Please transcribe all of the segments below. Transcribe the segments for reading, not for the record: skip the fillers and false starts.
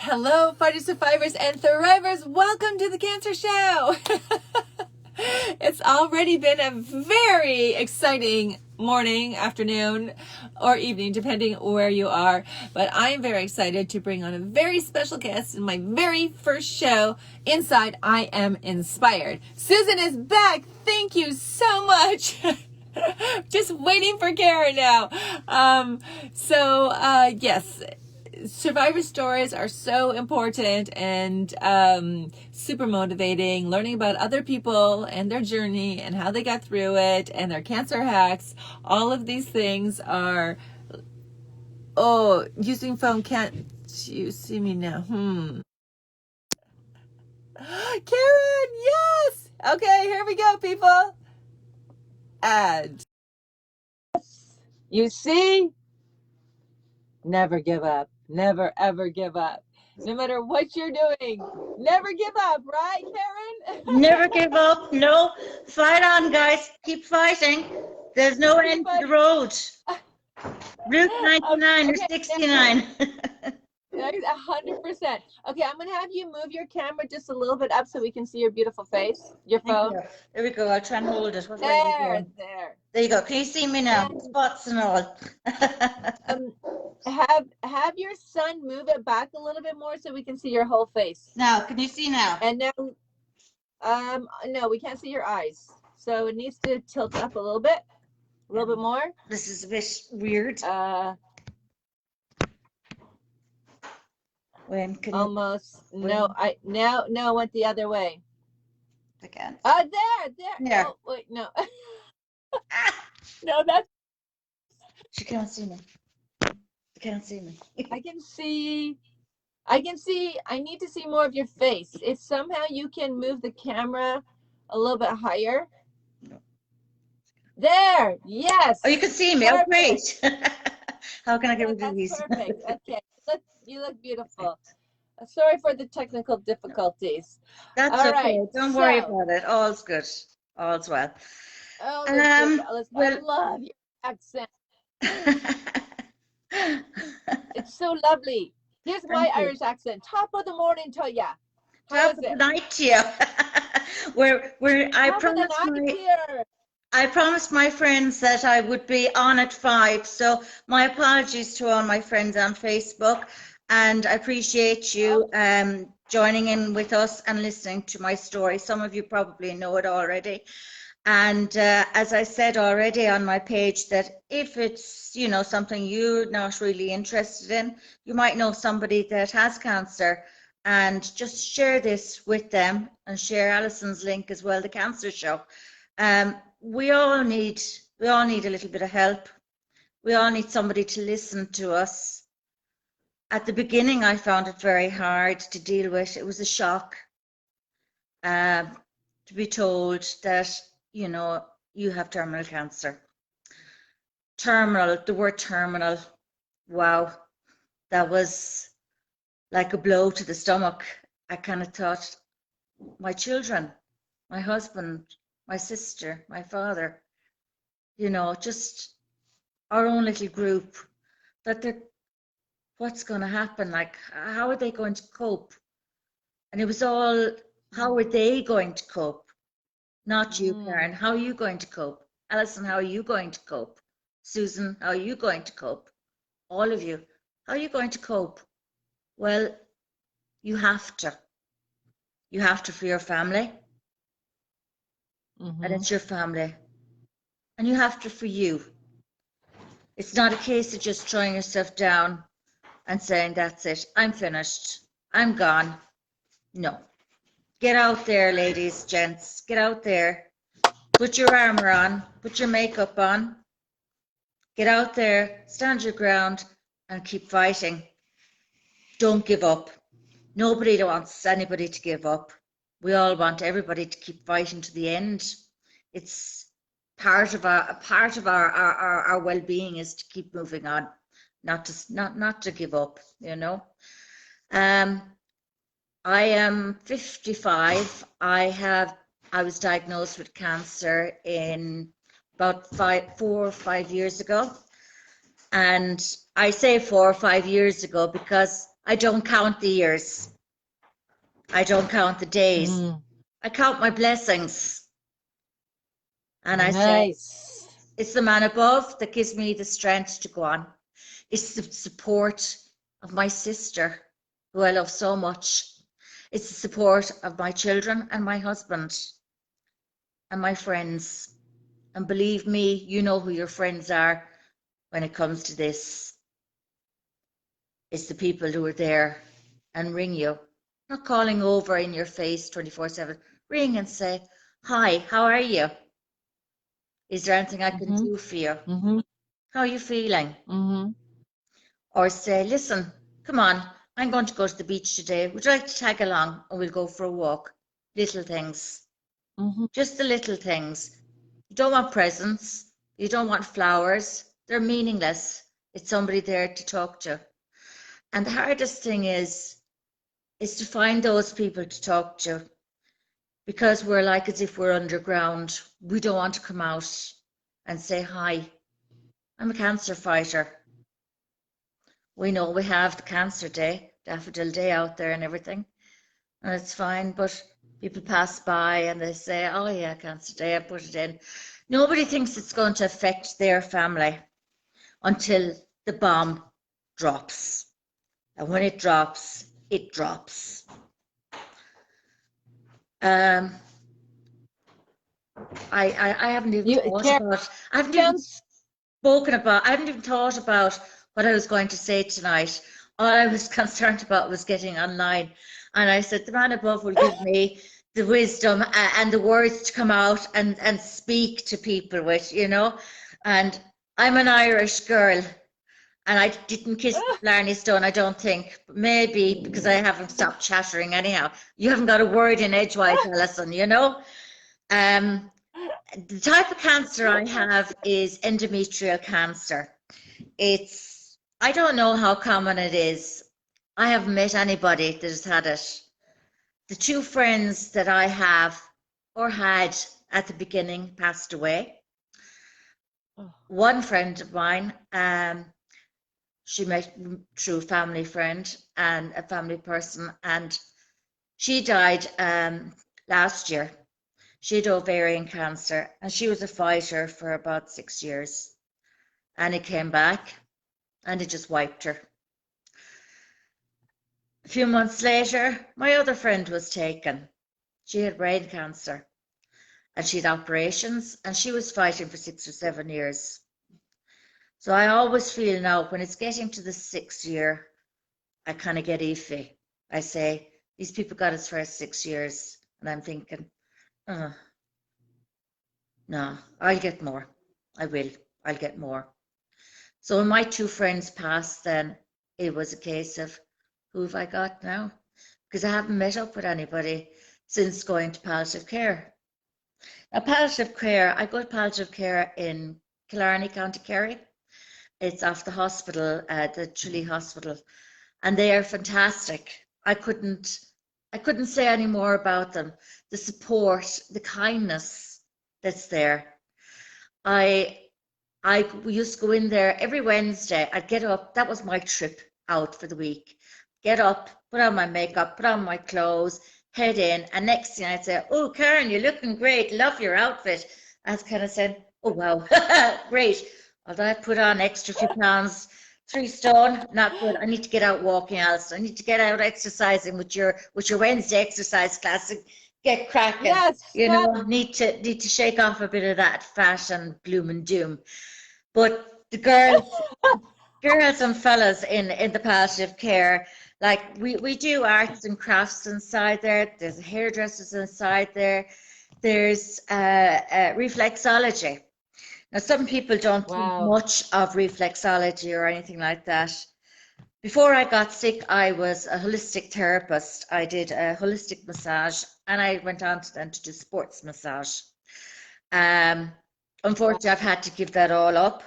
Hello, fighters, survivors, and thrivers. Welcome to the Cancer Show. It's already been a very exciting morning, afternoon, or evening, depending where you are. But I am very excited to bring on a very special guest in my very first show, Inside I Am Inspired. Susan is back. Thank you so much. Just waiting for Karen now. Yes. Survivor stories are so important and super motivating. Learning about other people and their journey and how they got through it and their cancer hacks. All of these things are, using phone. Can't you see me now? Karen, yes. Okay, here we go, people. Add. You see? Never give up. Never, ever give up. No matter what you're doing, never give up, right, Karen? Never give up. No, fight on, guys. Keep fighting. There's no end to the road. Route 99 or 69. 100%. Okay, I'm gonna have you move your camera just a little bit up so we can see your beautiful face, your phone. There we go. I'll try and hold it. There. There you go. Can you see me now? Spots and all. Have your son move it back a little bit more so we can see your whole face. Now, can you see now? And now, no, we can't see your eyes. So it needs to tilt up a little bit more. This is a bit weird. When can almost you, no, I no went the other way. Again. There. Oh, wait, no. No, that's. She can't see me. Can't see me. I can see. I need to see more of your face. If somehow you can move the camera a little bit higher. No. There. Yes. Oh, you can see me. Perfect. Oh, great. How can I get rid of these? Perfect. Okay. You look beautiful. Sorry for the technical difficulties. That's all okay. Right. Don't worry about it. All's good. All's well. Well, I love your accent. It's so lovely. Here's my Irish accent. Top of the morning to ya. Top of the night to you. I promised my friends that I would be on at 5. So my apologies to all my friends on Facebook, and I appreciate you joining in with us and listening to my story. Some of you probably know it already. And as I said already on my page, that if it's, something you're not really interested in, you might know somebody that has cancer, and just share this with them and share Alison's link as well, the Cancer Show. We all need a little bit of help. We all need somebody to listen to us. At the beginning, I found it very hard to deal with. It was a shock to be told that, you have terminal cancer. Terminal, the word terminal, wow, that was like a blow to the stomach. I kind of thought, my children, my husband, my sister, my father, just our own little group, what's going to happen? Like, how are they going to cope? And it was all, how are they going to cope? Not you, Karen. How are you going to cope? Alison, how are you going to cope? Susan, how are you going to cope? All of you, how are you going to cope? Well, you have to. You have to for your family. And it's your family. And you have to for you. It's not a case of just throwing yourself down and saying, that's it, I'm finished, I'm gone. No. Get out there, ladies, gents, get out there. Put your armor on, put your makeup on. Get out there, stand your ground, and keep fighting. Don't give up. Nobody wants anybody to give up. We all want everybody to keep fighting to the end. It's part of our well-being is to keep moving on, not to give up. I am 55. I was diagnosed with cancer in about 4 or 5 years ago. And I say 4 or 5 years ago because I don't count the years. I don't count the days. I count my blessings. And I say, Nice. it's the man above that gives me the strength to go on. It's the support of my sister, who I love so much. It's the support of my children and my husband and my friends. And believe me, you know who your friends are when it comes to this. It's the people who are there and ring you, not calling over in your face 24/7. Ring and say, hi, how are you? Is there anything I can do for you? How are you feeling? Or say, listen, come on, I'm going to go to the beach today. Would you like to tag along and we'll go for a walk? Little things. Just the little things. You don't want presents. You don't want flowers. They're meaningless. It's somebody there to talk to. And the hardest thing is to find those people to talk to, because we're like as if we're underground. We don't want to come out and say, hi, I'm a cancer fighter. We know we have the Cancer Day, Daffodil Day out there and everything, and it's fine, but people pass by and they say, oh yeah, Cancer Day, I put it in. Nobody thinks it's going to affect their family until the bomb drops. And when it drops, it drops. I haven't even thought about, I haven't even spoken about, I haven't even thought about what I was going to say tonight. All I was concerned about was getting online. And I said, the man above will give me the wisdom and the words to come out and speak to people with, you know. And I'm an Irish girl, and I didn't kiss Blarney Stone, I don't think. Maybe because I haven't stopped chattering anyhow. You haven't got a word in edgewise, Alison, you know. The type of cancer I have is endometrial cancer. I don't know how common it is. I haven't met anybody that has had it. The two friends that I have or had at the beginning passed away. One friend of mine, she met through a family friend and a family person, and she died last year. She had ovarian cancer, and she was a fighter for about 6 years. And it came back, and it just wiped her. A few months later, my other friend was taken. She had brain cancer, and she had operations, and she was fighting for 6 or 7 years. So I always feel now, when it's getting to the 6th year, I kind of get iffy. I say, these people got as far as 6 years, and I'm thinking, no, I'll get more. I will. I'll get more. So when my two friends passed, then it was a case of, who have I got now? Because I haven't met up with anybody since going to palliative care. Now, palliative care, I go to palliative care in Killarney, County Kerry. It's off the hospital, the Tralee Hospital, and they are fantastic. I couldn't say any more about them. The support, the kindness that's there. I used to go in there every Wednesday. I'd get up. That was my trip out for the week. Get up, put on my makeup, put on my clothes, head in, and next thing I'd say, oh, Karen, you're looking great. Love your outfit. I was kind of saying, oh, wow, great. Although I put on extra few pounds, 3 stone, not good. I need to get out walking, Alison. I need to get out exercising with your Wednesday exercise class and get cracking. Yes, you know, need to shake off a bit of that fat and gloom and doom. But the girls and fellas in the palliative care, like we do arts and crafts inside there. There's hairdressers inside there. There's reflexology. Now, some people don't think much of reflexology or anything like that. Before I got sick, I was a holistic therapist. I did a holistic massage, and I went on to then to do sports massage. Unfortunately, I've had to give that all up.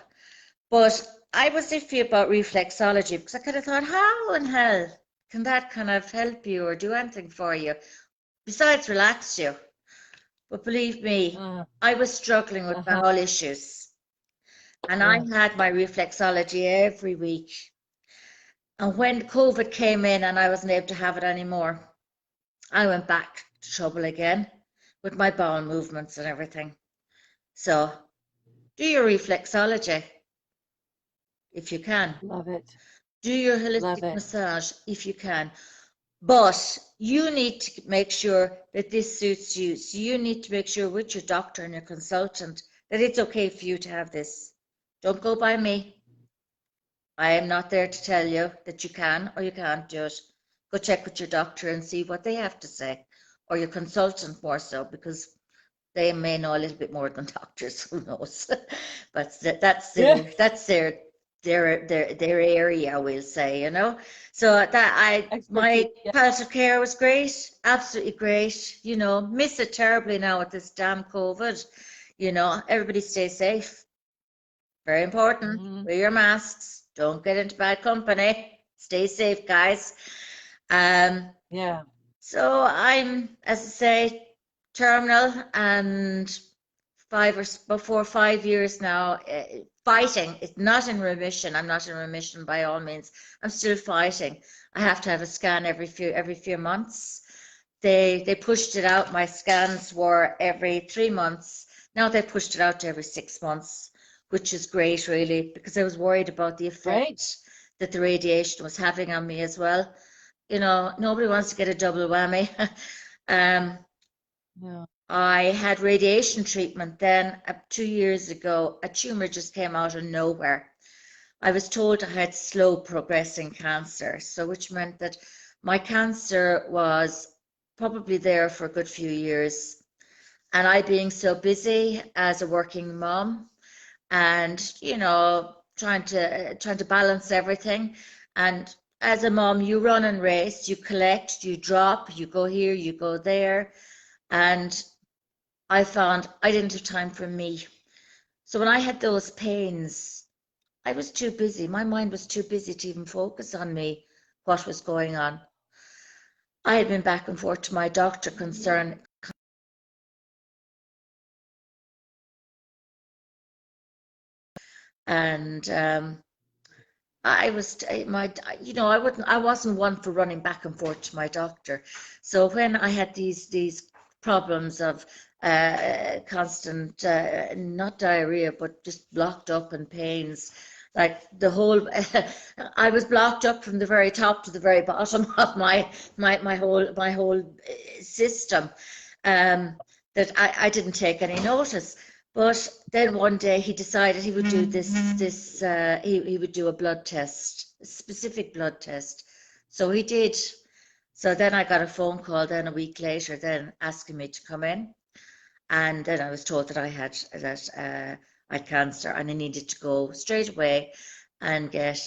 But I was iffy about reflexology because I kind of thought, how in hell can that kind of help you or do anything for you besides relax you? But believe me, I was struggling with bowel issues. And I had my reflexology every week. And when COVID came in and I wasn't able to have it anymore, I went back to trouble again with my bowel movements and everything. So do your reflexology if you can. Love it. Do your Love holistic it. massage if you can. But you need to make sure that this suits you. So you need to make sure with your doctor and your consultant that it's okay for you to have this. Don't go by me. I am not there to tell you that you can or you can't do it. Go check with your doctor and see what they have to say, or your consultant more so, because they may know a little bit more than doctors. Who knows? But that's their area, we'll say, you know. So my Expertise. Yeah. palliative care was great, absolutely great. You know, miss it terribly now with this damn COVID. You know, everybody stay safe. Very important. Wear your masks. Don't get into bad company. Stay safe, guys. Yeah. So I'm, as I say, terminal and 5 years now, fighting. It's not in remission. I'm not in remission by all means. I'm still fighting. I have to have a scan every few months. They pushed it out. My scans were every 3 months. Now they pushed it out to every 6 months, which is great, really, because I was worried about the effect that the radiation was having on me as well. You know, nobody wants to get a double whammy. Yeah. I had radiation treatment then 2 years ago. A tumor just came out of nowhere. I was told I had slow progressing cancer, so which meant that my cancer was probably there for a good few years. And I being so busy as a working mom and, you know, trying to balance everything. And as a mom, you run and race, you collect, you drop, you go here, you go there. And I found I didn't have time for me. So when I had those pains, I was too busy. My mind was too busy to even focus on me, what was going on. I had been back and forth to my doctor concern, and I was I wasn't one for running back and forth to my doctor. So when I had these problems of constant not diarrhea but just blocked up and pains, like the whole I was blocked up from the very top to the very bottom of my whole system, that I didn't take any notice. But then one day he decided he would do he would do a blood test, a specific blood test. So he did. So then I got a phone call then a week later then asking me to come in. And then I was told that I had cancer and I needed to go straight away and get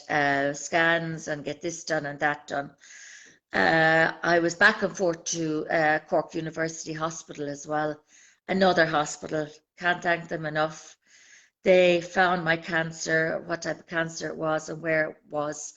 scans and get this done and that done. I was back and forth to Cork University Hospital as well, another hospital. Can't thank them enough. They found my cancer, what type of cancer it was, and where it was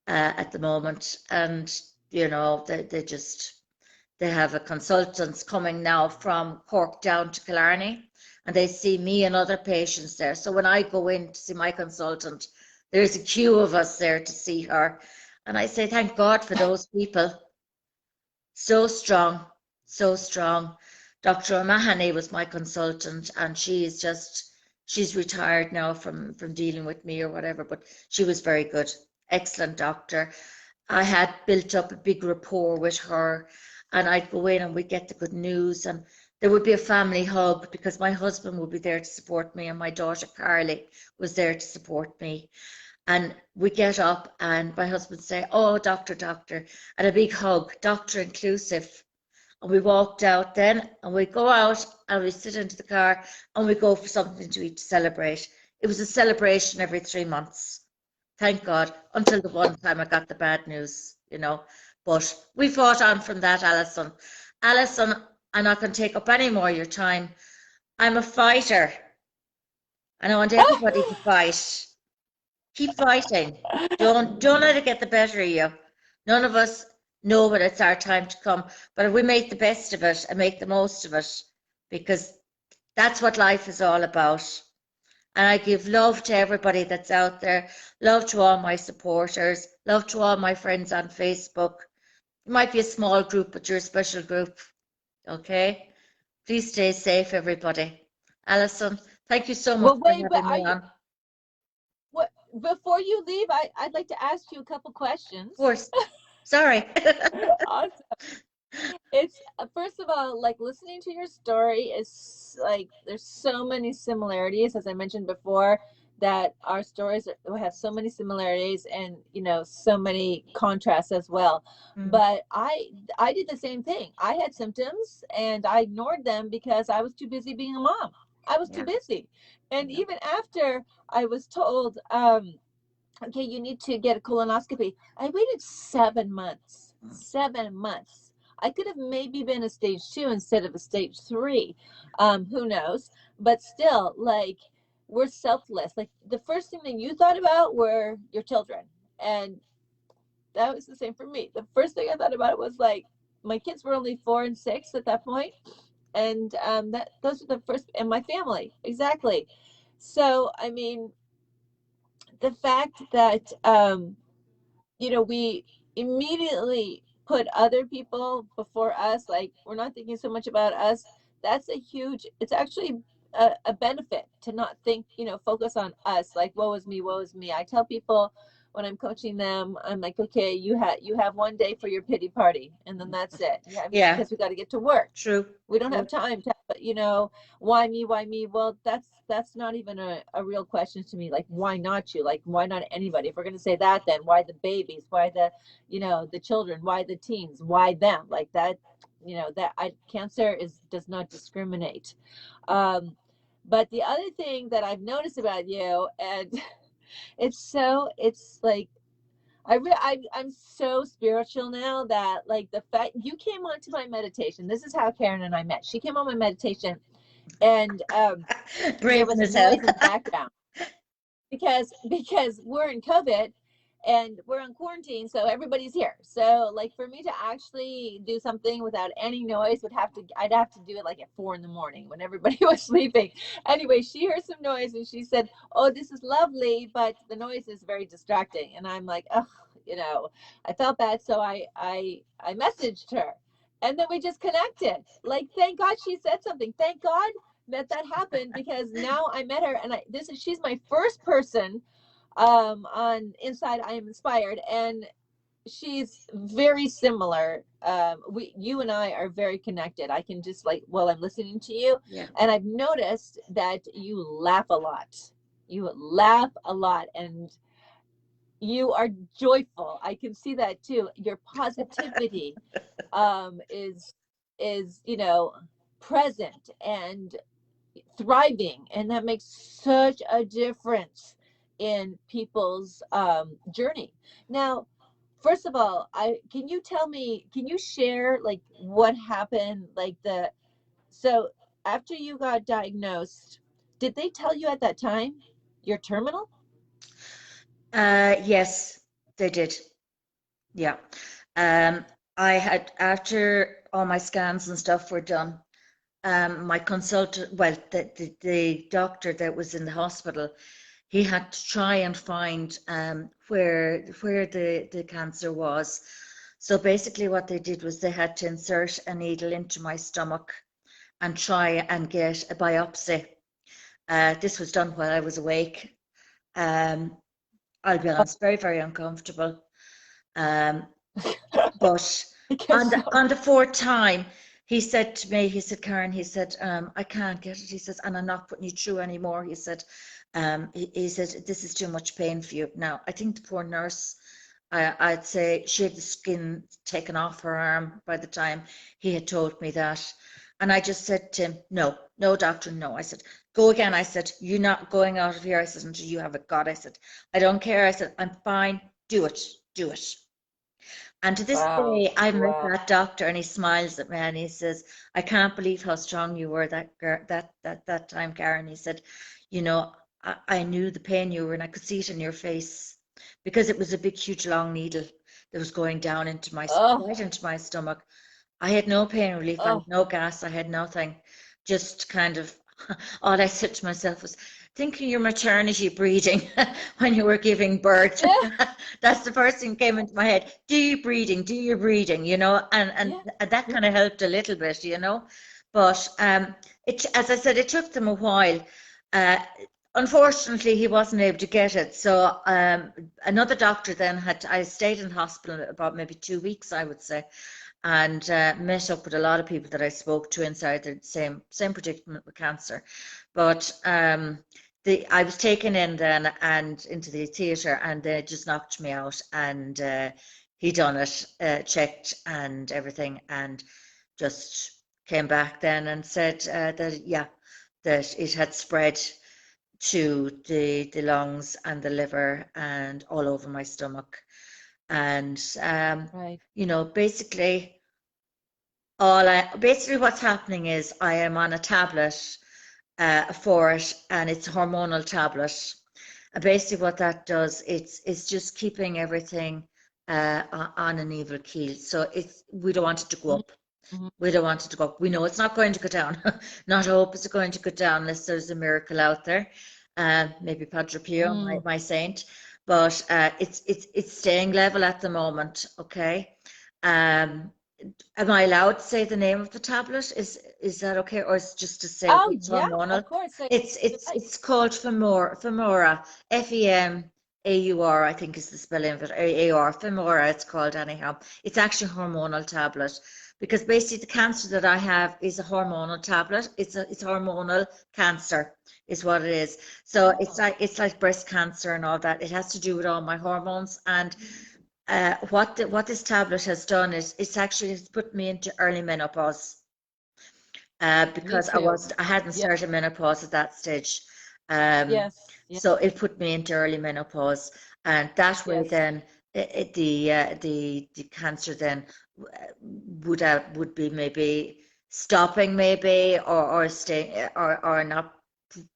at the moment. And you know, they have a consultants coming now from Cork down to Killarney, and they see me and other patients there. So when I go in to see my consultant, there's a queue of us there to see her. And I say, thank God for those people. So strong, so strong. Dr. O'Mahony was my consultant, and she's retired now from dealing with me or whatever, but she was very good, excellent doctor. I had built up a big rapport with her, and I'd go in and we'd get the good news, and there would be a family hug because my husband would be there to support me, and my daughter Carly was there to support me. And we get up and my husband would say, oh, doctor, doctor, and a big hug, doctor inclusive. And we walked out then and we go out and we sit into the car and we go for something to eat to celebrate. It was a celebration every 3 months. Thank God, until the one time I got the bad news, you know. But we fought on from that, Alison. Alison, I'm not going to take up any more of your time. I'm a fighter and I want everybody to fight. Keep fighting. Don't let it get the better of you. None of us know when it's our time to come, but if we make the best of it and make the most of it, because that's what life is all about. And I give love to everybody that's out there, love to all my supporters, love to all my friends on Facebook. It might be a small group, but you're a special group. Okay? Please stay safe, everybody. Alison, thank you so much Well, for wait, but having me on. Of what, before you leave, I'd like to ask you a couple questions. course. Sorry. Awesome. It's first of all, like listening to your story is like there's so many similarities, as I mentioned before, that our stories have so many similarities and so many contrasts as well. Mm, But I did the same thing. I had symptoms and I ignored them because I was too busy being a mom. I was too yeah, busy. And yeah, even after I was told, okay, you need to get a colonoscopy. I waited 7 months. mm, 7 months. I could have maybe been a stage 2 instead of a stage 3. Who knows? But still, like, we're selfless. Like, the first thing that you thought about were your children. And that was the same for me. The first thing I thought about was like, my kids were only 4 and 6 at that point, and that those are the first, and my family exactly. So I mean, the fact that we immediately put other people before us, like we're not thinking so much about us. That's a huge, it's actually a benefit to not think, focus on us, like woe is me, woe is me. I tell people when I'm coaching them, I'm like, okay, you have one day for your pity party, and then that's it. Yeah, yeah, because we got to get to work. true, We don't true. have time to, why me, why me? Well, that's not even a real question to me. Like, why not you? Like, why not anybody? If we're going to say that, then why the babies? Why the children? Why the teens? Why them? Like that, cancer does not discriminate. But the other thing that I've noticed about you, and it's like I'm so spiritual now that, like, the fact you came onto my meditation. This is how Karen and I met. She came on my meditation, and there Brazen was as hell. noise in the background because we're in COVID and we're on quarantine, so everybody's here. So, like, for me to actually do something without any noise I'd have to do it like at 4 in the morning when everybody was sleeping. Anyway, she heard some noise and she said, "Oh, this is lovely, but the noise is very distracting." And I'm like, "Oh, I felt bad, so I messaged her, and then we just connected. Like, thank God she said something. Thank God that happened, because now I met her, and she's my first person on Inside I Am Inspired, and she's very similar. You and I are very connected. I can just, like, while I'm listening to you, Yeah. and I've noticed that you laugh a lot. You laugh a lot, and you are joyful. I can see that too. Your positivity is present and thriving, and that makes such a difference in people's journey. Now, first of all, I can you tell me, can you share like what happened, like the so after you got diagnosed, did they tell you at that time you're terminal? Yes, they did. Yeah. Um, I had, after all my scans and stuff were done, my consultant, well, the doctor that was in the hospital, he had to try and find where the cancer was. So basically what they did was they had to insert a needle into my stomach and try and get a biopsy. This was done while I was awake. Um, I'll be honest, very, very uncomfortable. Um, but I guess so. on the fourth time, he said to me, he said, Karen, he said, I can't get it. He says, and I'm not putting you through anymore. He said, he said, this is too much pain for you. Now, I think the poor nurse, I'd say she had the skin taken off her arm by the time he had told me that. And I just said to him, no, no, doctor, no. I said, go again. I said, you're not going out of here. I said, until you have it, God. I said, I don't care. I said, I'm fine. Do it. Do it. And to this Wow. day, I met Wow. that doctor, and he smiles at me and he says, "I can't believe how strong you were that time, Karen." He said, "You know, I knew the pain you were in. I could see it in your face because it was a big, huge, long needle that was going down into Oh, right into my stomach. I had no pain relief. I oh, had no gas. I had nothing. Just kind of all I said to myself was, thinking you're maternity breeding when you were giving birth. Yeah, That's the first thing came into my head. Do you breeding? Do you breeding? You know, yeah, and that yeah. kind of helped a little bit, you know. But it, as I said, it took them a while. Uh, Unfortunately, he wasn't able to get it. So another doctor then I stayed in hospital about maybe 2 weeks, I would say, and met up with a lot of people that I spoke to inside the same predicament with cancer. But I was taken in then and into the theatre, and they just knocked me out, and he done it, checked and everything, and just came back then and said that yeah, that it had spread to the lungs and the liver and all over my stomach. And Right. you know, basically what's happening is I am on a tablet for it, and it's a hormonal tablet. And basically what that does, it's just keeping everything on an even keel. So we don't want it to go up. Mm-hmm. We don't want it to go up. We know it's not going to go down. Not hope it's going to go down unless there's a miracle out there. Maybe Padre Pio, Mm. my saint. But it's staying level at the moment. Okay. Um, Am I allowed to say the name of the tablet? Is that okay, or is it just to say Oh, it's yeah, hormonal? of course. So, It's right. it's called Femora, Femaur, I think is the spelling of it. AR, Femora, it's called anyhow. It's actually a hormonal tablet because basically the cancer that I have is a hormonal tablet. It's hormonal cancer is what it is. So Oh, it's like breast cancer and all that. It has to do with all my hormones. And what this tablet has done is it's put me into early menopause me because too. I hadn't Yep. started menopause at that stage. Um, Yes. Yep. so it put me into early menopause, and that way Yes. then the cancer then would be maybe stopping maybe or stay or not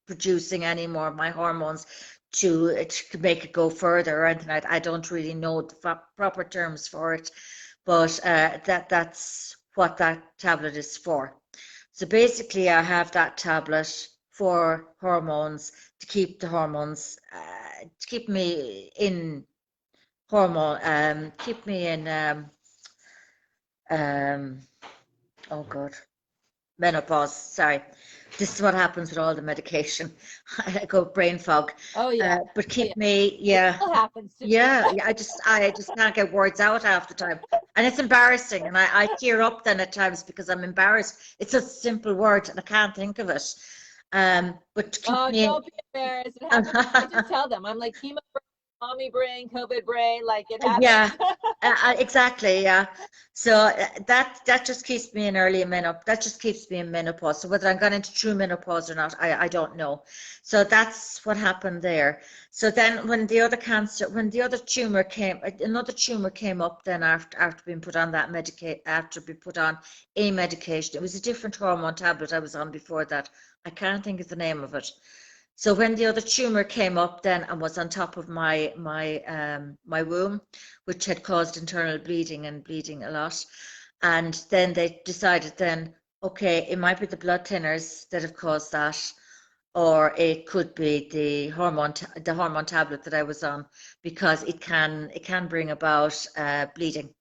producing any more of my hormones to make it go further or anything. I don't really know the proper terms for it, but that's what that tablet is for. So basically, I have that tablet for hormones to keep the hormones, to keep me in keep me in, um, oh God, menopause. Sorry. This is what happens with all the medication. I go brain fog. Oh, yeah. But Oh, yeah. keep me, It yeah, still happens to me. yeah. I just can't get words out half the time. And it's embarrassing. And I tear up then at times because I'm embarrassed. It's a simple word and I can't think of it. But to keep Oh, me don't be embarrassed. It in, happens. I just tell them. I'm like chemo brain, mommy brain, COVID brain. Like it yeah, happens. exactly. Yeah. So that just keeps me in early menopause. That just keeps me in menopause. So whether I'm going into true menopause or not, I don't know. So that's what happened there. So then when the other tumor came, another tumor came up then after being put on that after being put on a medication. It was a different hormone tablet I was on before that. I can't think of the name of it. So when the other tumor came up then and was on top of my womb, which had caused internal bleeding and bleeding a lot, and then they decided then, okay, it might be the blood thinners that have caused that, or it could be the hormone tablet that I was on because it can bring about bleeding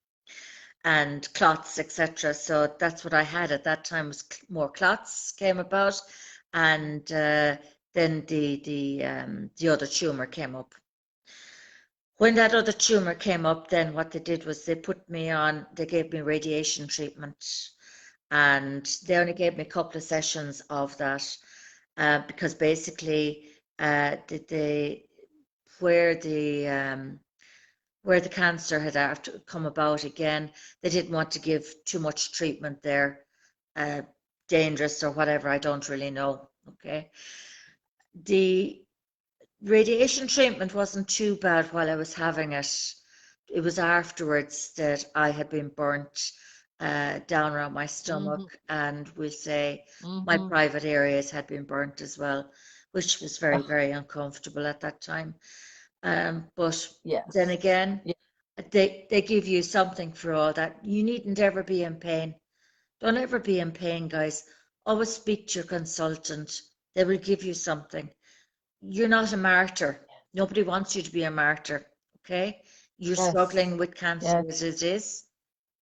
and clots, etc. So that's what I had at that time was more clots came about, and then the other tumor came up. When that other tumor came up, then what they did was they gave me radiation treatment, and they only gave me a couple of sessions of that because basically the where the where the cancer had after come about again, they didn't want to give too much treatment there, uh, dangerous or whatever, I don't really know. Okay. The radiation treatment wasn't too bad while I was having it. It was afterwards that I had been burnt down around my Hmm. stomach, and we'll say my Hmm. private areas had been burnt as well, which was very, Oh, very uncomfortable at that time. But then yes. again, Yeah. they give you something for all that. You needn't ever be in pain. Don't ever be in pain, guys. Always speak to your consultant. They will give you something. you're not a martyr. Nobody wants you to be a martyr, okay? You're Yes. struggling with cancer Yes. as it is.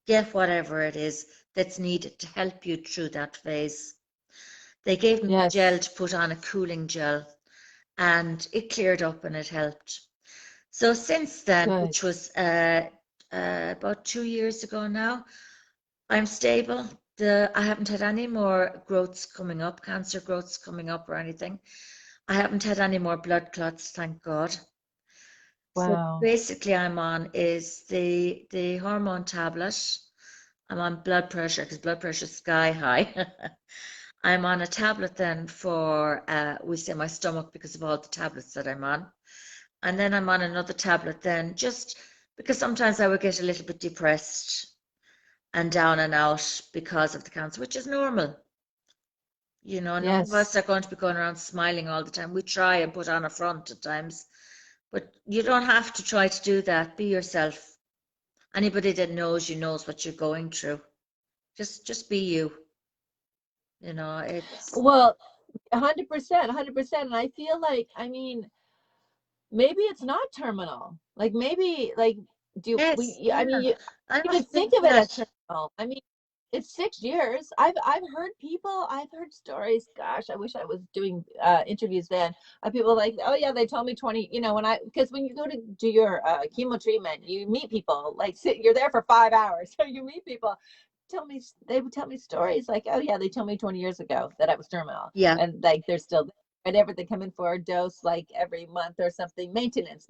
Get whatever it is that's needed to help you through that phase. They gave me a gel Yes. to put on, a cooling gel, and it cleared up and it helped. So since then, Good. which was about 2 years ago now, I'm stable. I haven't had any more growths coming up, cancer growths coming up or anything. I haven't had any more blood clots, thank God. So Wow. basically I'm on is the hormone tablet. I'm on blood pressure because blood pressure is sky high. I'm on a tablet then for we say my stomach because of all the tablets that I'm on. And then I'm on another tablet then just because sometimes I would get a little bit depressed and down and out because of the cancer, which is normal. You know, none of us Yes. are going to be going around smiling all the time. We try and put on a front at times, but you don't have to try to do that. Be yourself. Anybody that knows you knows what you're going through. Just be you. You know, it's Well, 100%, 100%. And I feel like, I mean, maybe it's not terminal. Like maybe like do yes, we yeah. I mean I you would must think think of it as that. terminal. I mean it's 6 years. I've heard people, I've heard stories. Gosh, I wish I was doing interviews then. People like, oh yeah, they told me 20, when because when you go to do your chemo treatment, you meet people like you're there for 5 hours. So you meet people they would tell me stories like, oh yeah, they told me 20 years ago that I was terminal, Yeah, and like they're still whatever they come in for a dose like every month or something, maintenance.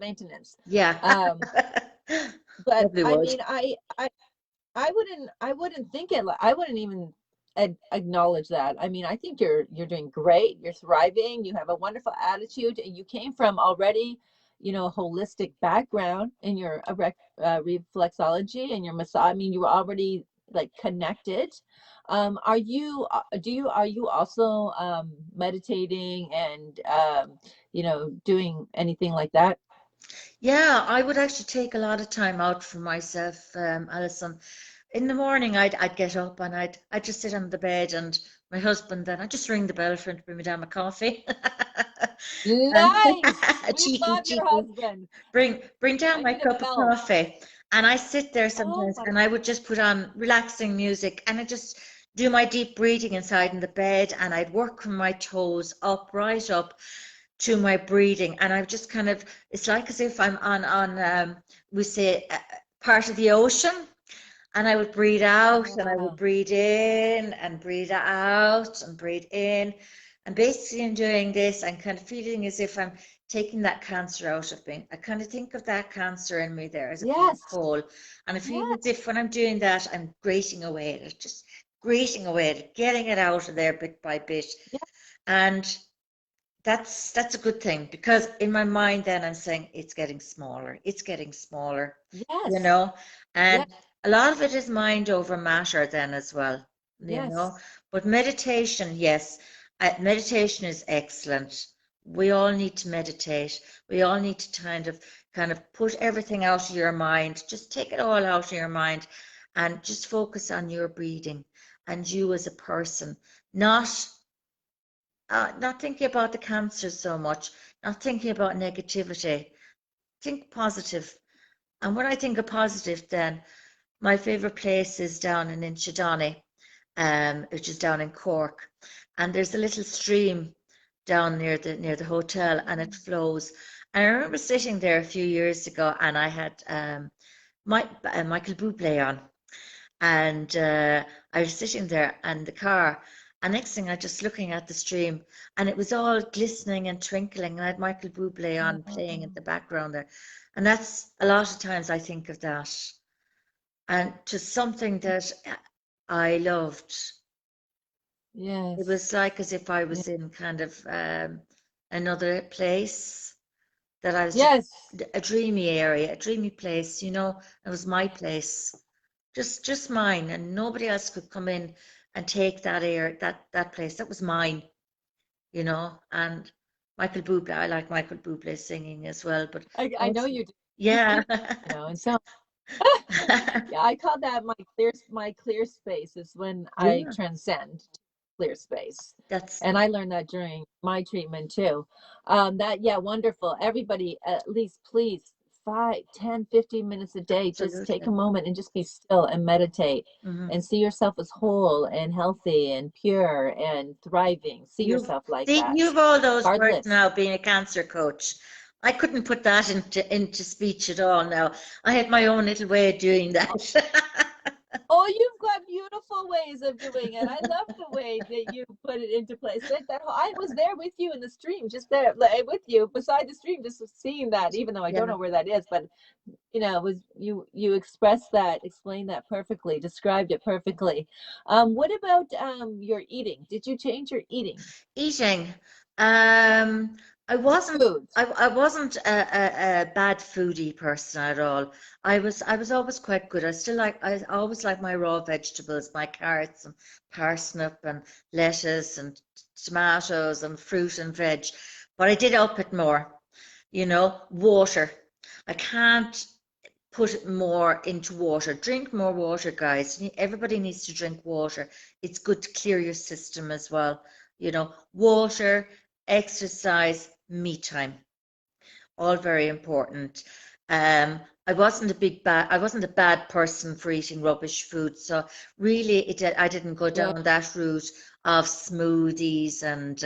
yeah. um but Probably I would. mean I wouldn't think it, I wouldn't even acknowledge that. I mean, I think you're doing great, you're thriving, you have a wonderful attitude, and you came from already, a holistic background in your reflexology and your massage. I mean, you were already like connected. Are you also meditating and doing anything like that? Yeah, I would actually take a lot of time out for myself, Alison. In the morning, I'd get up and I'd just sit on the bed, and my husband then I'd just ring the bell for him to bring me down a coffee. And Nice. We cheeky, love your cheeky. husband. Bring down I my need a cup of bell. coffee. And I sit there Oh sometimes my, and I would just put on relaxing music and I just do my deep breathing inside in the bed, and I'd work from my toes up, right up to my breathing. And I just kind of, it's like as if I'm on we say part of the ocean, and I would breathe out and I would wow. breathe in and breathe out and breathe in. And basically in doing this, I'm kind of feeling as if I'm taking that cancer out of me. I kind of think of that cancer in me there as a black Yes. hole. And I feel Yes. as if when I'm doing that, I'm grating away at it, just grating away at it, getting it out of there bit by bit. Yes. And that's a good thing because in my mind then I'm saying it's getting smaller, you Yes. know, Yes. and a lot of it is mind over matter then as well, you know. Yes. But meditation, yes, meditation is excellent. We all need to meditate. We all need to kind of put everything out of your mind. Just take it all out of your mind and just focus on your breathing and you as a person, not not thinking about the cancer so much, not thinking about negativity. Think positive. And when I think of positive, then my favorite place is down in Inchydoney, which is down in Cork. And there's a little stream down near the hotel, and it flows. And I remember sitting there a few years ago, and I had Michael Bublé on, and I was sitting there in the car, and next thing I just looking at the stream, and it was all glistening and twinkling, and I had Michael Bublé on playing in Oh, the background there, and that's a lot of times I think of that, and just something that I loved. It yes. was like as if I Yeah. was in kind of another place, that I was just Yes. a dreamy area, a dreamy place, you know. It was my place, just mine, and nobody else could come in and take that air, that place. That was mine, you know. And Michael Bublé, I like Michael Bublé singing as well, but I know also, you do. yeah, And so yeah, I call that my clear space is when I yeah, transcend. clear space. That's And I learned that during my treatment too. Yeah, wonderful. Everybody, at least please 5, 10, 15 minutes a day, just take a absolutely. moment and just be still and meditate Hmm. and see yourself as whole and healthy and pure and thriving. See You've yourself like see, that. you've all those words Regardless. now, being a cancer coach. I couldn't put that into speech at all now. I had my own little way of doing that. Oh, you've got beautiful ways of doing it. I love the way that you put it into place. I was there with you in the stream, just there like, with you beside the stream, just seeing that. Even though I don't Yeah. know where that is, but it was you expressed that, explained that perfectly, described it perfectly. What about your eating? Did you change your eating? Eating. Um, I wasn't. Foods. I wasn't a bad foodie person at all. I was always quite good. I always like my raw vegetables, my carrots and parsnip and lettuce and tomatoes and fruit and veg. But I did up it more. Water. I can't put it more into water. Drink more water, guys. Everybody needs to drink water. It's good to clear your system as well. Water, exercise, me time, all very important. I wasn't a bad person for eating rubbish food. So really, I didn't go Yeah. down that route of smoothies and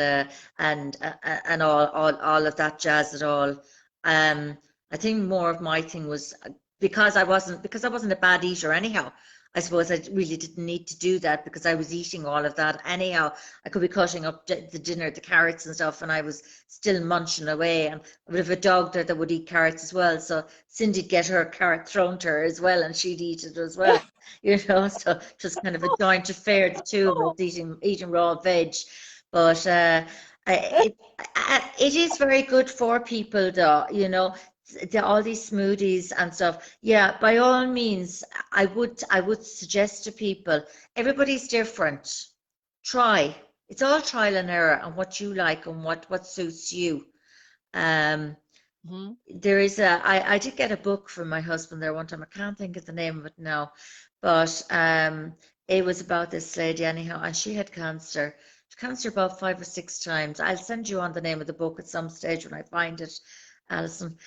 all of that jazz at all. I think more of my thing was because I wasn't a bad eater anyhow. I suppose I really didn't need to do that because I was eating all of that anyhow. I could be cutting up the dinner, the carrots and stuff, and I was still munching away. And I would have a dog there that would eat carrots as well. So Cindy'd get her carrot thrown to her as well, and she'd eat it as well. So just kind of a joint affair, the two of us eating raw veg. But it is very good for people, though. All these smoothies and stuff. Yeah, by all means, I would suggest to people, everybody's different. Try. It's all trial and error and what you like and what suits you. Um, Hmm. I did get a book from my husband there one time. I can't think of the name of it now, but it was about this lady anyhow, and she had cancer. She had cancer about 5 or 6 times. I'll send you on the name of the book at some stage when I find it, Alison.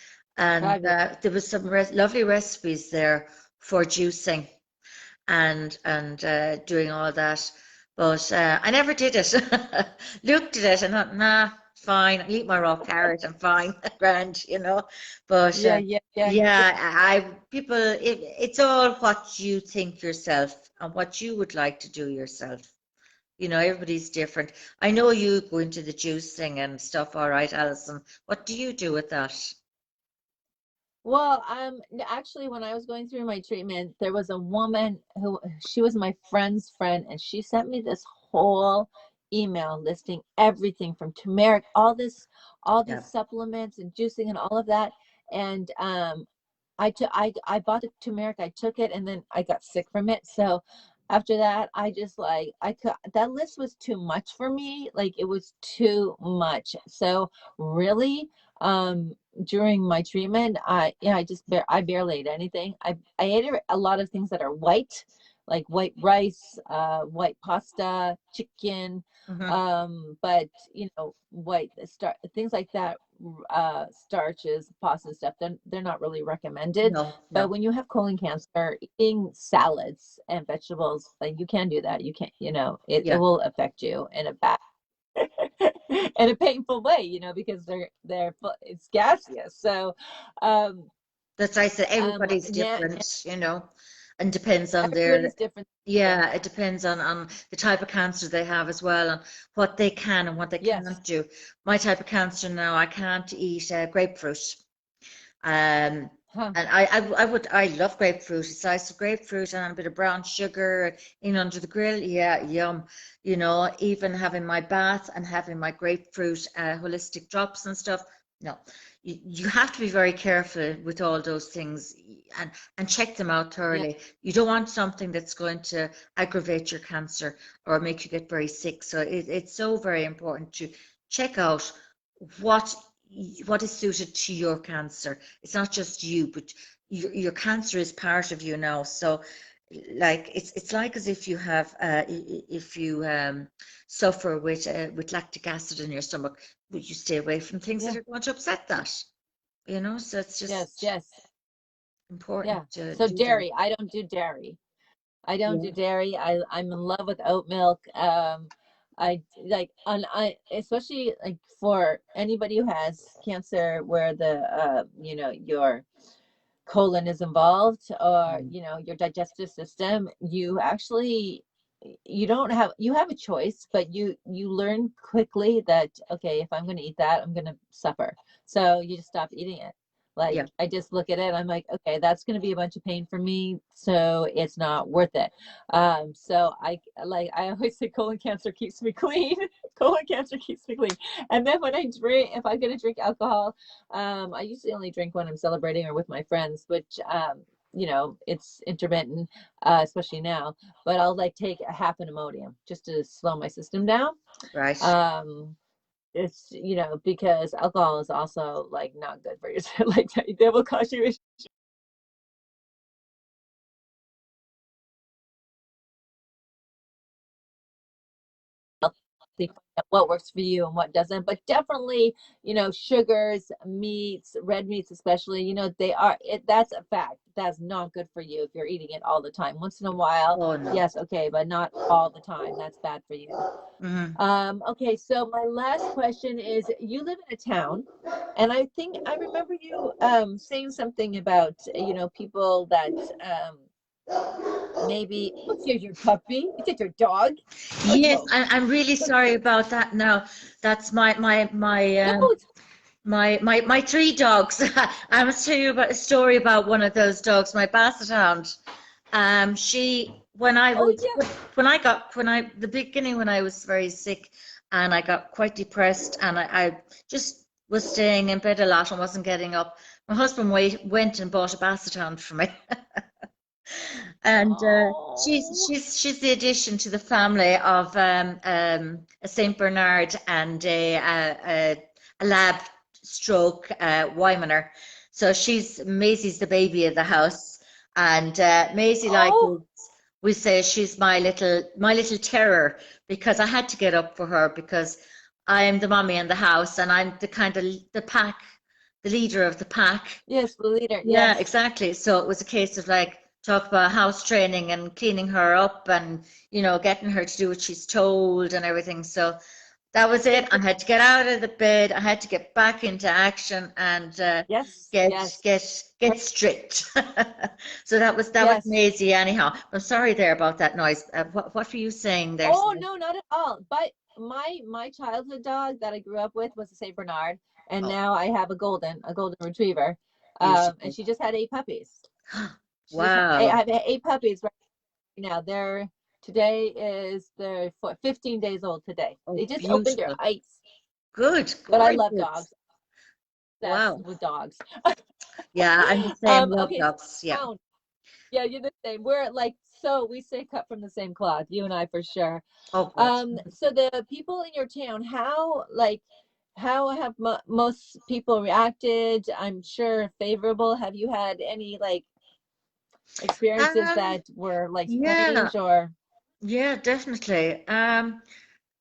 And Fabulous. there was some lovely recipes there for juicing and doing all that. But I never did it. Looked at it and thought, nah, fine. I'll eat my raw carrot. I'm fine, grand. But Yeah, yeah, yeah, yeah. yeah, it's all what you think yourself and what you would like to do yourself. Everybody's different. I know you go into the juicing and stuff, all right, Alison. What do you do with that? Well, actually, when I was going through my treatment, there was a woman who she was my friend's friend, and she sent me this whole email listing everything from turmeric, all Yeah. these supplements and juicing and all of that. And I bought the turmeric, I took it, and then I got sick from it. So after that, I just like I could that list was too much for me. Like it was too much. So really, during my treatment, I barely ate anything. I ate a lot of things that are white, like white rice, white pasta, chicken, Hmm. but white things like that, starches, pasta stuff, they're not really recommended. No, But no. when you have colon cancer, eating salads and vegetables, like you can do that. You can't, it Yeah. will affect you in a bad in a painful way, because it's gaseous. So um That's I said, everybody's yeah, different, and depends on everybody's different. Yeah. yeah, it depends on the type of cancer they have as well and what they can and what they Yes. can't do. My type of cancer now, I can't eat grapefruit. Um, Huh. and I love grapefruit. A slice of grapefruit and a bit of brown sugar in under the grill. Yeah, yum. Even having my bath and having my grapefruit holistic drops and stuff. No, you have to be very careful with all those things and check them out Yeah. thoroughly. You don't want something that's going to aggravate your cancer or make you get very sick. So it's so very important to check out what what is suited to your cancer. It's not just you, but your cancer is part of you now. So like it's like as if you have if you suffer with lactic acid in your stomach, would you stay away from things that Yeah. are going to upset that, you know? So it's Yes. just Yes. important Yeah. to So do that. dairy, I don't do dairy. I don't do Yeah. dairy. I'm in love with oat milk. I like and I especially like for anybody who has cancer where the your colon is involved or Mm. your digestive system, you actually you don't have you have a choice, but you learn quickly that okay, if I'm going to eat that, I'm going to suffer. So you just stop eating it. Like Yeah. I just look at it, I'm like, okay, that's going to be a bunch of pain for me, so it's not worth it. So I always say colon cancer keeps me clean. Colon cancer keeps me clean. And then when I drink, if I'm going to drink alcohol, I usually only drink when I'm celebrating or with my friends, which it's intermittent, especially now. But I'll like take a half an Imodium just to slow my system down. Right. Um, it's because alcohol is also like not good for you. Like that will cause you what works for you and what doesn't. But definitely, sugars, meats, red meats especially, that's a fact. That's not good for you if you're eating it all the time. Once in a while, Oh no. yes, okay, but not all the time. That's bad for you. Hmm. Okay, so my last question is you live in a town, and I think I remember you saying something about, people that maybe what's your puppy? Is it your dog? Oh Yes, no. I'm really sorry about that now. That's No, it's my three dogs. I must tell you about a story about one of those dogs, my Basset Hound. She oh yeah. when I the beginning when I was very sick and I got quite depressed and I just was staying in bed a lot and wasn't getting up. My husband went and bought a Basset Hound for me. And Oh. she's the addition to the family of a Saint Bernard and a lab stroke Weimaraner. So she's Maisie's the baby of the house, and Maisie like Oh. is, we say she's my little terror because I had to get up for her because I'm the mommy in the house and I'm the kind of the pack, the leader of the pack. Yes, the leader. Yeah, Yes. exactly. So it was a case of like talk about house training and cleaning her up and getting her to do what she's told and everything. So that was it. I had to get out of the bed. I had to get back into action and Yes. get Yes. get strict. So that was Yes. Maisie anyhow. I'm sorry there about that noise. What were you saying there, Oh Sam? no, not at all. But my childhood dog that I grew up with was a Saint Bernard, and Oh, now I have a golden retriever. And beautiful. she just had 8 puppies. She just had eight, Wow. I have 8 puppies right now. Today is 15 days old today. Oh, They just opened their beautiful. eyes. Good, But I love gorgeous. dogs. Obsessed Wow. with dogs. Yeah, I'm the same. Love Okay, so dogs. Yeah. town. Yeah, you're the same. We're like so we say cut from the same cloth, you and I for sure. Oh, God. So the people in your town, how have most people reacted? I'm sure favorable. Have you had any like experiences Um, that were like yeah, strange or yeah, definitely.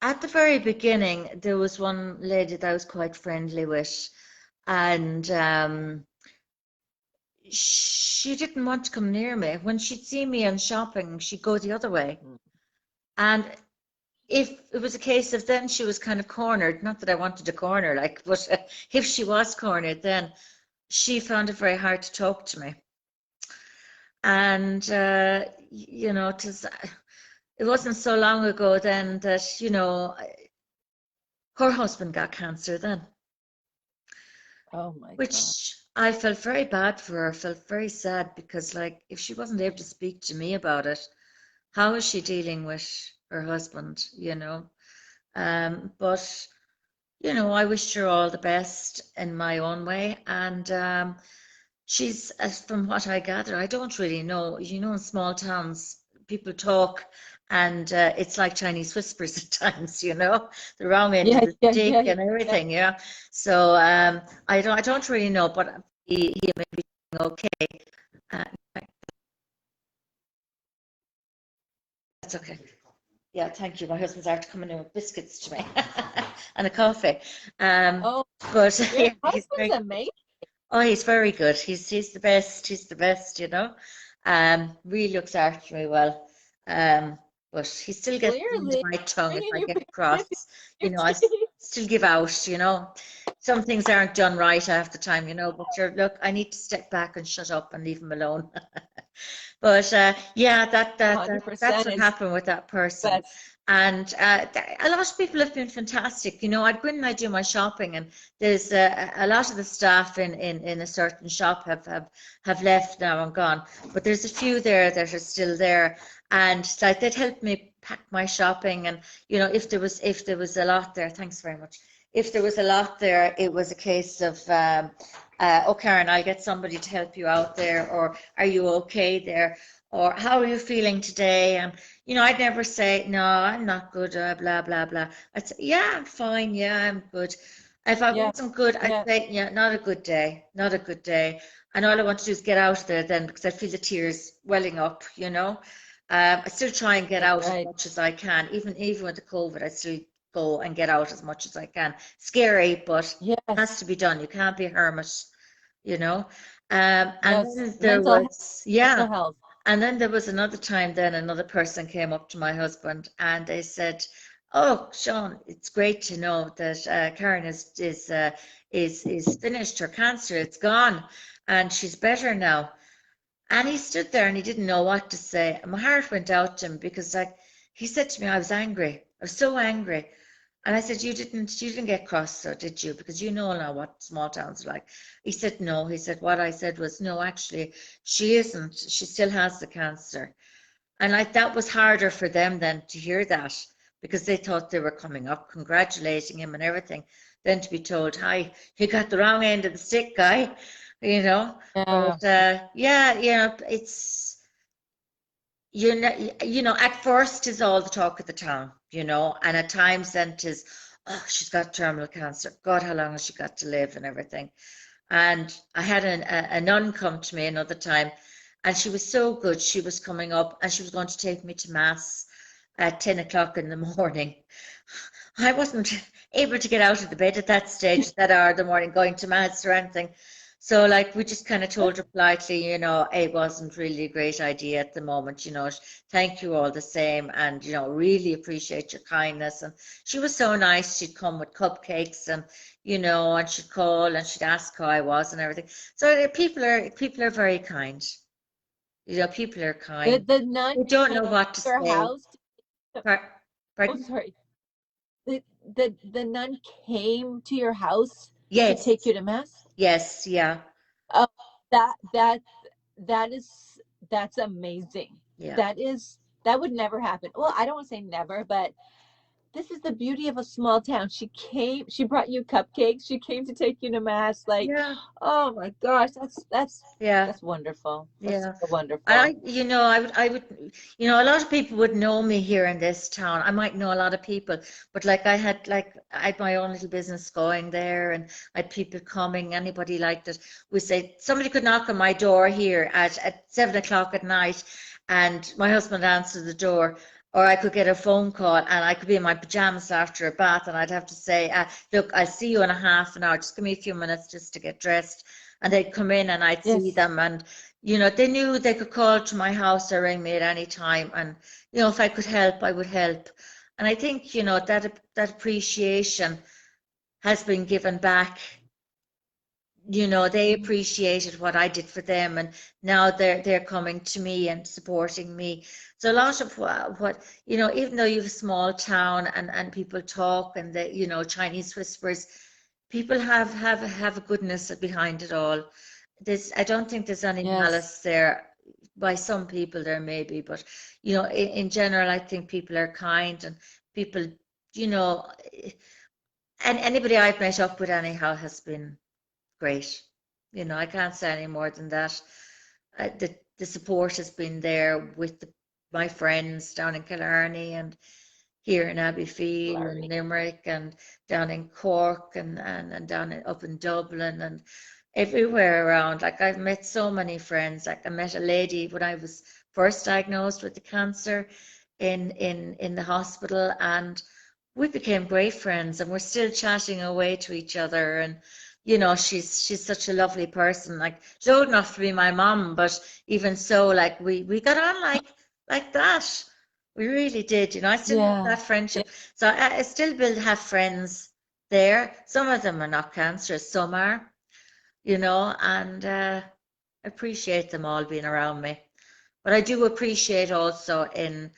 At the very beginning, there was one lady that I was quite friendly with, and she didn't want to come near me. When she'd see me on shopping, she'd go the other way. And if it was a case of then she was kind of cornered, not that I wanted to corner, like, but if she was cornered, then she found it very hard to talk to me. And it wasn't so long ago then that her husband got cancer then, oh my God. which I felt very bad for her, felt very sad because like if she wasn't able to speak to me about it, how is she dealing with her husband? But I wished her all the best in my own way, and she's, as from what I gather, I don't really know. In small towns, people talk, and it's like Chinese whispers at times. The wrong end of Yeah, the yeah, stick yeah, and yeah. everything. Yeah. So I don't really know, but he may be doing okay. Uh, That's okay. Yeah, thank you. My husband's after coming in with biscuits to me and a coffee. Um, Oh, but your yeah, he's husband's very amazing. Oh, he's very good. He's the best. He's the best, you know. Really looks after me well. But he still gets into Clearly, my tongue if bringing I you get biscuits cross. your You know, tea. still give out, you know. Some things aren't done right half the time, you know, but sure, look, I need to step back and shut up and leave him alone. But yeah, that's 100% what is happened with that person. best. And a lot of people have been fantastic. You know, I'd go in and I do my shopping, and there's a lot of the staff in a certain shop have left now and gone, but there's a few there that are still there, and like they'd help me pack my shopping. And you know, if there was a lot there, thanks very much. If there was a lot there, it was a case of oh Karen, I'll get somebody to help you out there, or are you okay there, or how are you feeling today? And you know, I'd never say no, I'm not good, blah blah blah. I'd say yeah, I'm fine, yeah, I'm good. If I Yeah, wasn't good, I'd yeah, say yeah, not a good day, not a good day. And all I want to do is get out of there then, because I feel the tears welling up, you know. I still try and get that's out as right. much as I can, even with the COVID, I still go and get out as much as I can. Scary, but has Yes, to be done. You can't be a hermit, you know. And yes. then there was, Mental yeah, health. and then there was another time, then another person came up to my husband and they said, "Oh, Sean, it's great to know that Karen is finished her cancer. It's gone, and she's better now." And he stood there and he didn't know what to say. And my heart went out to him because, like, he said to me, "I was angry. I was so angry." And I said, "You didn't get cross, though, did you? Because you know now what small towns are like." He said, "No." He said, "What I said was, no, actually, she isn't. She still has the cancer." And like that was harder for them than to hear that, because they thought they were coming up, congratulating him and everything, than to be told, "Hi, you got the wrong end of the stick, guy," you know. Yeah, But yeah, it's at first is all the talk of the town, and at times then it is, "Oh, she's got terminal cancer. God, how long has she got to live and everything?" And I had a nun come to me another time, and she was so good. She was coming up and she was going to take me to mass at 10 o'clock in the morning. I wasn't able to get out of the bed at that stage, that hour of the morning, going to mass or anything. So, like, we just kind of told her politely, it wasn't really a great idea at the moment, thank you all the same, and, really appreciate your kindness. And she was so nice. She'd come with cupcakes and, and she'd call and she'd ask how I was and everything. So people are very kind. People are the kind. the nun They don't came know to what to your say. house. Oh, Pardon? sorry. The nun came to your house to take Yes, you to mass. yes, yeah, Oh, that that that is that's amazing. yeah. That would never happen. Well, I don't want to say never, but this is the beauty of a small town. She brought you cupcakes. She came to take you to mass. Like, Yeah, oh my gosh, yeah, that's wonderful. That's yeah. so And wonderful. a lot of people would know me here in this town. I might know a lot of people, but I had my own little business going there, and I had people coming, anybody like that. We say somebody could knock on my door here at 7 o'clock at night, and my husband answered the door. Or I could get a phone call and I could be in my pajamas after a bath, and I'd have to say, "Look, I'll see you in a half an hour. Just give me a few minutes just to get dressed." And they'd come in and I'd see Yes, them, and they knew they could call to my house or ring me at any time, and if I could help, I would help. And I think that appreciation has been given back. They mhm, appreciated what I did for them, and now they're coming to me and supporting me. So a lot of what even though you have a small town and people talk and the Chinese whispers, people have a goodness behind it all. I don't think there's any yes, malice there. By some people there may be, but in general, I think people are kind, and people, you know, and anybody I've met up with anyhow has been great. I can't say any more than that. The support has been there with my friends down in Killarney and here in Abbeyfeale and Blarney. Limerick and down in Cork and down up in Dublin and everywhere around. Like, I've met so many friends. Like, I met a lady when I was first diagnosed with the cancer. in the hospital, and we became great friends, and we're still chatting away to each other. And you know, she's such a lovely person. Like, she's old enough to be my mom, but even so, like we got on like that. We really did. You know, I still have Yeah. that friendship. So I still have friends there. Some of them are not cancerous, some are, you know, and appreciate them all being around me. But I do appreciate also in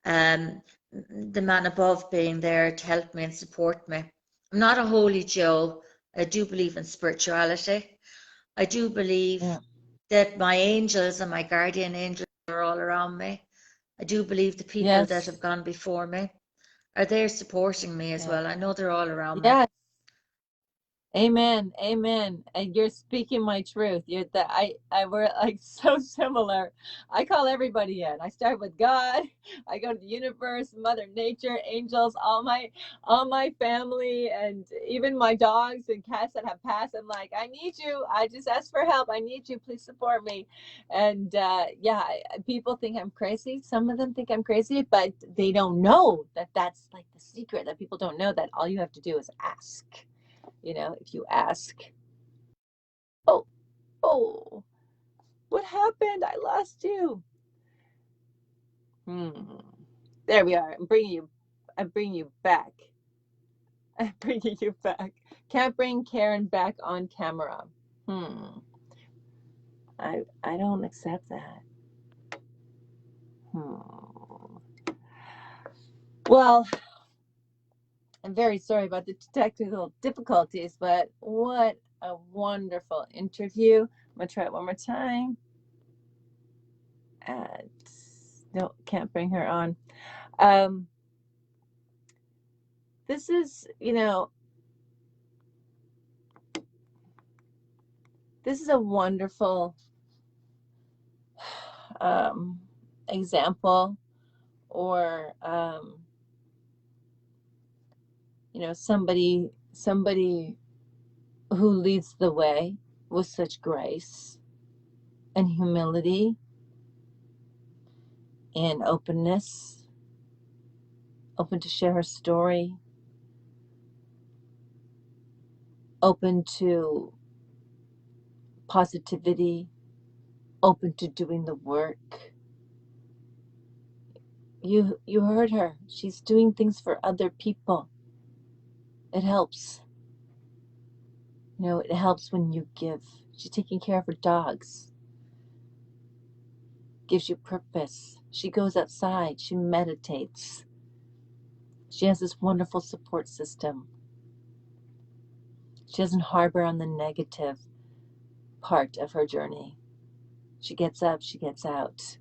um, the man above being there to help me and support me. I'm not a holy Joe. I do believe in spirituality. I do believe Yeah. that my angels and my guardian angels are all around me. I do believe the people that have Yes. gone before me are there supporting me as Yeah. well. I know they're all around me. Yes. Amen. Amen. And you're speaking my truth. You're that I were like so similar. I call everybody in. I start with God. I go to the universe, Mother Nature, angels, all my family, and even my dogs and cats that have passed. I'm like, I need you. I just ask for help. I need you. Please support me. And yeah, people think I'm crazy. Some of them think I'm crazy, but they don't know that that's like the secret, that people don't know, that all you have to do is ask. You know, if you ask, oh, oh, what happened? I lost you. Hmm. There we are. I'm bringing you back. I'm bringing you back. Can't bring Karen back on camera. Hmm. I don't accept that. Hmm. Well, I'm very sorry about the technical difficulties, but what a wonderful interview. I'm gonna try it one more time. And no, can't bring her on. Um, this is, this is a wonderful um, example, or somebody who leads the way with such grace and humility and openness, open to share her story, open to positivity, open to doing the work. You heard her. She's doing things for other people. It helps. It helps when you give. She's taking care of her dogs. Gives you purpose. She goes outside. She meditates. She has this wonderful support system. She doesn't harbor on the negative part of her journey. She gets up. She gets out.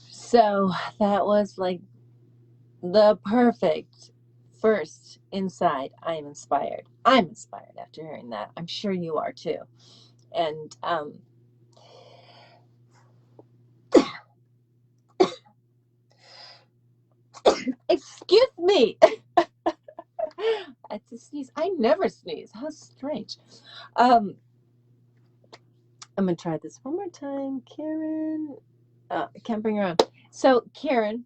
So that was like the perfect first inside. I am inspired. I'm inspired after hearing that. I'm sure you are too. And excuse me. I had to sneeze. I never sneeze. How strange. I'm gonna try this one more time. Karen, I can't bring her on. So Karen,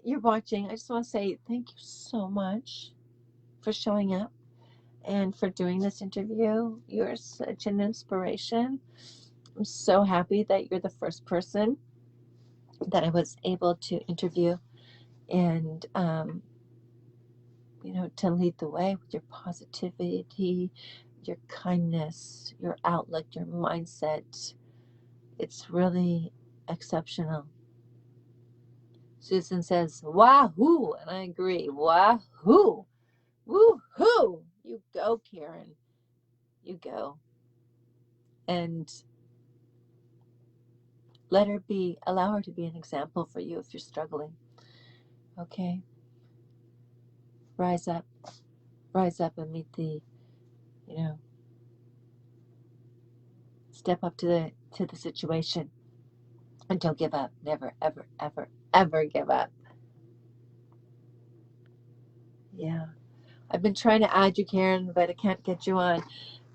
you're watching. I just want to say thank you so much for showing up and for doing this interview. You're such an inspiration. I'm so happy that you're the first person that I was able to interview, and to lead the way with your positivity, your kindness, your outlook, your mindset. It's really exceptional. Susan says, wahoo, and I agree. Wahoo. Woohoo. You go, Karen. You go. And allow her to be an example for you if you're struggling. Okay? Rise up. Rise up and meet step up to the situation. And don't give up. Never, ever, ever, ever give up. Yeah. I've been trying to add you, Karen, but I can't get you on.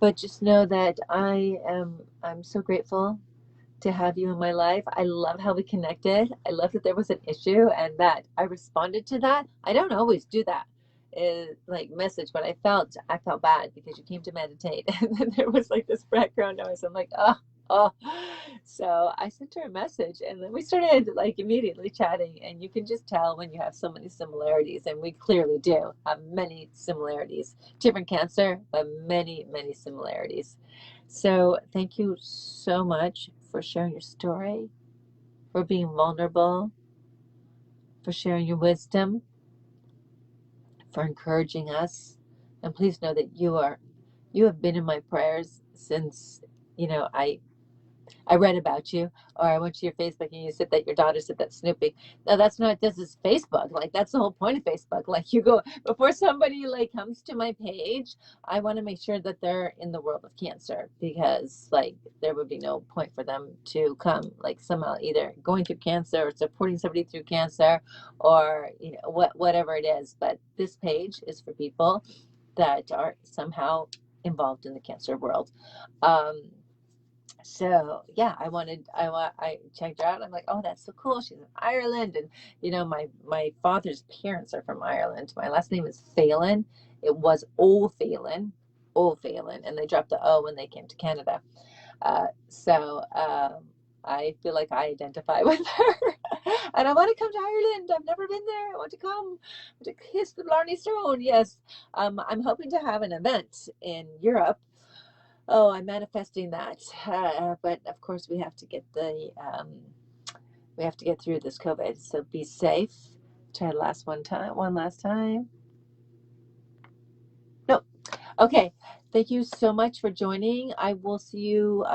But just know that I'm so grateful to have you in my life. I love how we connected. I love that there was an issue and that I responded to that. I don't always do that. Like message, but I felt bad because you came to meditate and then there was like this background noise. I'm like, oh. So I sent her a message and then we started like immediately chatting, and you can just tell when you have so many similarities, and we clearly do have many similarities. Different cancer, but many, many similarities. So thank you so much for sharing your story, for being vulnerable, for sharing your wisdom, for encouraging us. And please know that you have been in my prayers since, I read about you, or I went to your Facebook and you said that your daughter said that Snoopy. No, that's not, this is Facebook. Like, that's the whole point of Facebook. Like, you go, before somebody like comes to my page, I want to make sure that they're in the world of cancer, because like there would be no point for them to come like somehow either going through cancer or supporting somebody through cancer, or, whatever it is. But this page is for people that are somehow involved in the cancer world. Um, so yeah, I checked her out. I'm like, oh, that's so cool. She's in Ireland, and my father's parents are from Ireland. My last name is Phelan. It was O'Phelan, and they dropped the O when they came to Canada. So I feel like I identify with her, and I want to come to Ireland. I've never been there. I want to come to kiss the Blarney Stone. Yes, I'm hoping to have an event in Europe. Oh, I'm manifesting that. But of course, we have to get through this COVID. So be safe. Try to last one last time. No, okay. Thank you so much for joining. I will see you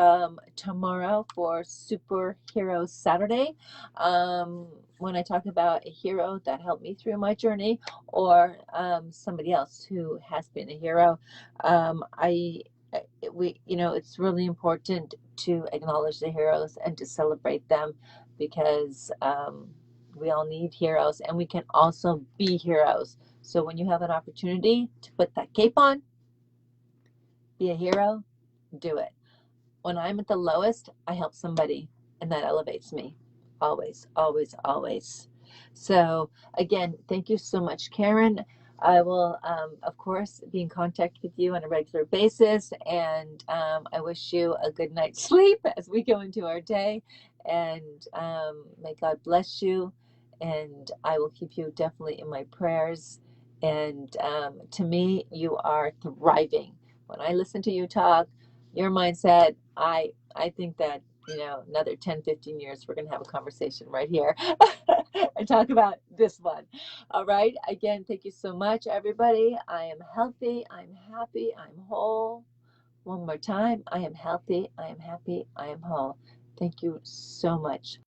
tomorrow for Superhero Saturday, when I talk about a hero that helped me through my journey, or somebody else who has been a hero. I we it's really important to acknowledge the heroes and to celebrate them, because we all need heroes, and we can also be heroes. So when you have an opportunity to put that cape on, be a hero, do it. When I'm at the lowest, I help somebody, and that elevates me. Always, always, always. So, again, thank you so much, Karen. I will, of course, be in contact with you on a regular basis, and I wish you a good night's sleep as we go into our day. And may God bless you, and I will keep you definitely in my prayers. And to me, you are thriving. When I listen to you talk, your mindset, I think that another 10, 15 years we're going to have a conversation right here and talk about this one. All right, again, thank you so much, everybody. I am healthy, I'm happy, I'm whole. One more time, I am healthy, I am happy, I am whole. Thank you so much.